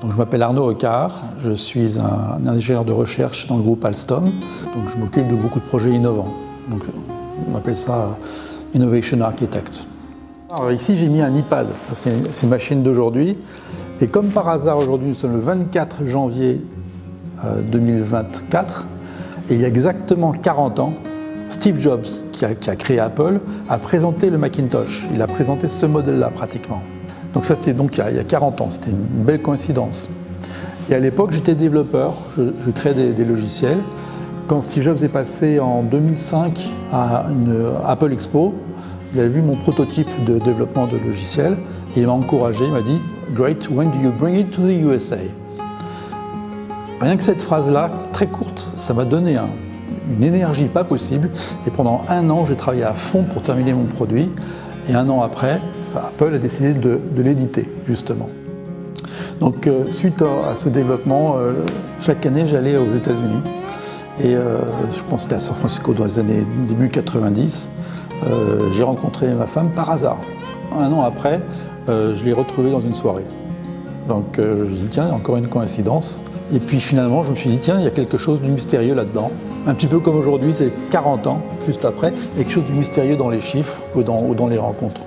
Donc, je m'appelle Arnaud Hocquart, je suis un ingénieur de recherche dans le groupe Alstom. Donc, je m'occupe de beaucoup de projets innovants. Donc, on appelle ça Innovation Architect. Alors, ici, j'ai mis un iPad, ça c'est une machine d'aujourd'hui. Et comme par hasard, aujourd'hui, nous sommes le 24 janvier 2024, et il y a exactement 40 ans, Steve Jobs, qui a créé Apple, a présenté le Macintosh. Il a présenté ce modèle-là pratiquement. Donc ça c'était donc il y a 40 ans, c'était une belle coïncidence. Et à l'époque j'étais développeur, je créais des logiciels. Quand Steve Jobs est passé en 2005 à une Apple Expo, il a vu mon prototype de développement de logiciels et il m'a encouragé, il m'a dit « Great, when do you bring it to the USA ?» Rien que cette phrase-là, très courte, ça m'a donné une énergie pas possible. Et pendant un an, j'ai travaillé à fond pour terminer mon produit. Et un an après, Apple a décidé de l'éditer, justement. Donc, suite à ce développement, chaque année, j'allais aux États-Unis. Et je pense que c'était à San Francisco dans les années début 90. J'ai rencontré ma femme par hasard. Un an après, je l'ai retrouvée dans une soirée. Donc, je me suis dit, tiens, encore une coïncidence. Et puis finalement, je me suis dit, tiens, il y a quelque chose de mystérieux là-dedans. Un petit peu comme aujourd'hui, c'est 40 ans, juste après, il y a quelque chose de mystérieux dans les chiffres ou dans les rencontres.